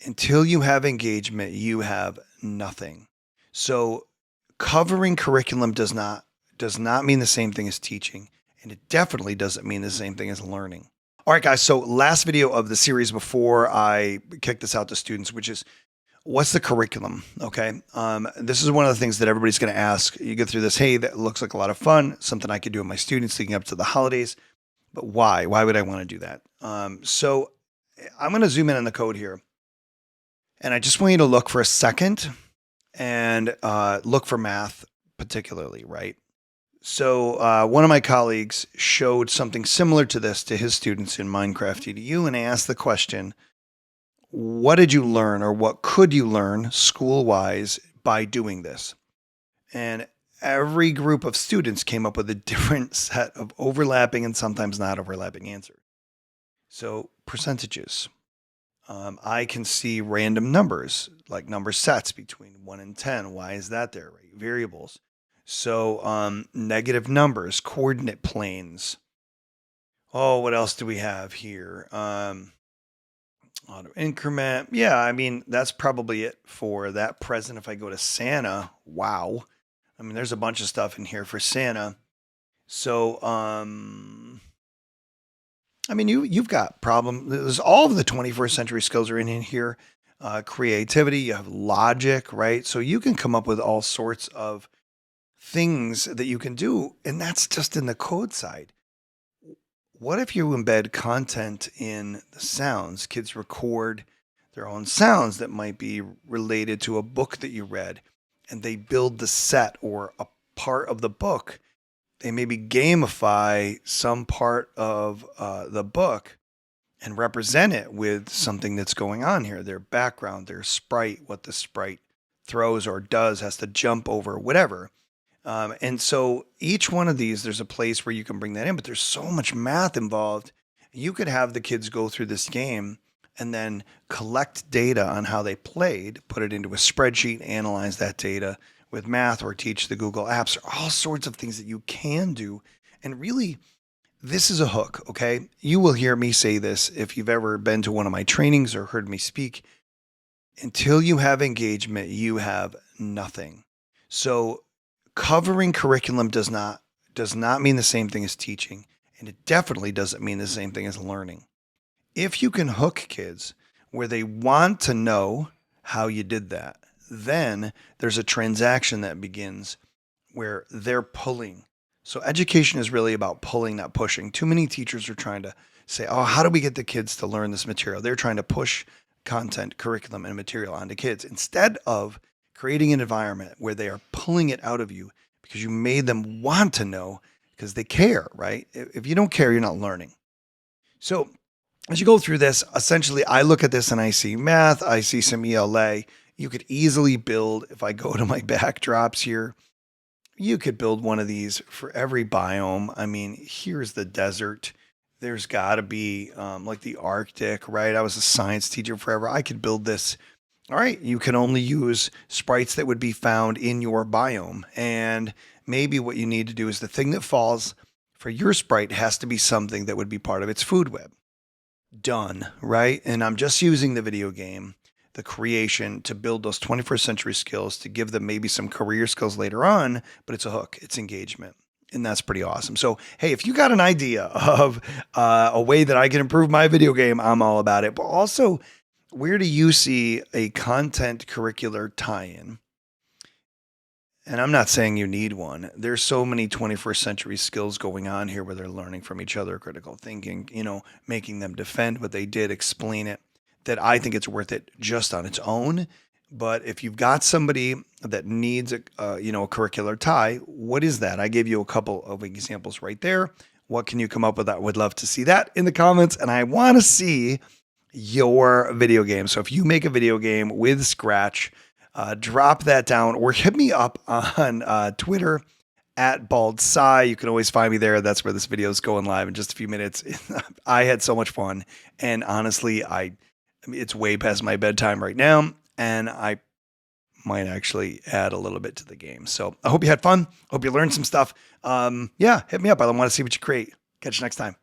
Until you have engagement, you have nothing. So covering curriculum does not mean the same thing as teaching, and it definitely doesn't mean the same thing as learning. All right, guys. So last video of the series before I kick this out to students, which is what's the curriculum? Okay. This is one of the things that everybody's going to ask. You get through this. Hey, that looks like a lot of fun. Something I could do with my students leading up to the holidays. But why? Why would I want to do that? So I'm going to zoom in on the code here. And I just want you to look for a second and look for math particularly, right? So one of my colleagues showed something similar to this to his students in Minecraft EDU, and I asked the question, what did you learn or what could you learn school-wise by doing this? And every group of students came up with a different set of overlapping and sometimes not overlapping answers. So percentages. I can see random numbers, like number sets between 1 and 10. Why is that there? Right? Variables. So negative numbers, coordinate planes. Oh, what else do we have here? Auto increment. Yeah, I mean, that's probably it for that present. If I go to Santa, wow. I mean, there's a bunch of stuff in here for Santa. So, I mean, you've got problem. There's all of the 21st century skills are in here. Creativity, you have logic, right? So you can come up with all sorts of things that you can do, and that's just in the code side. What if you embed content in the sounds? Kids record their own sounds that might be related to a book that you read, and they build the set or a part of the book. They maybe gamify some part of the book and represent it with something that's going on here. Their background, their sprite, what the sprite throws or does, has to jump over, whatever. And so each one of these, there's a place where you can bring that in, but there's so much math involved. You could have the kids go through this game and then collect data on how they played, put it into a spreadsheet, analyze that data with math, or teach the Google Apps, or all sorts of things that you can do. And really, this is a hook, okay? You will hear me say this if you've ever been to one of my trainings or heard me speak. Until you have engagement, you have nothing. So covering curriculum does not mean the same thing as teaching, and it definitely doesn't mean the same thing as learning. If you can hook kids where they want to know how you did that, then there's a transaction that begins where they're pulling. So education is really about pulling, not pushing. Too many teachers are trying to say, oh, how do we get the kids to learn this material? They're trying to push content, curriculum, and material onto kids instead of creating an environment where they are pulling it out of you because you made them want to know because they care, right? If you don't care, you're not learning. So as you go through this, essentially, I look at this and I see math, I see some ELA. You could easily build, if I go to my backdrops here, you could build one of these for every biome. I mean, here's the desert. There's got to be like the Arctic, right? I was a science teacher forever. I could build this. All right, you can only use sprites that would be found in your biome. And maybe what you need to do is the thing that falls for your sprite has to be something that would be part of its food web. Done, right? And I'm just using the video game, the creation, to build those 21st century skills, to give them maybe some career skills later on, but it's a hook, it's engagement. And that's pretty awesome. So, hey, if you got an idea of a way that I can improve my video game, I'm all about it. But also, where do you see a content curricular tie-in? And I'm not saying you need one. There's so many 21st century skills going on here where they're learning from each other, critical thinking, making them defend what they did, explain it, that I think it's worth it just on its own. But if you've got somebody that needs a curricular tie, what is that? I gave you a couple of examples right there. What can you come up with? I would love to see that in the comments. And I want to see your video game. So if you make a video game with Scratch, drop that down or hit me up on Twitter at BaldSci. You can always find me there. That's where this video is going live in just a few minutes. I had so much fun. And honestly, it's way past my bedtime right now. And I might actually add a little bit to the game. So I hope you had fun. Hope you learned some stuff. Hit me up. I want to see what you create. Catch you next time.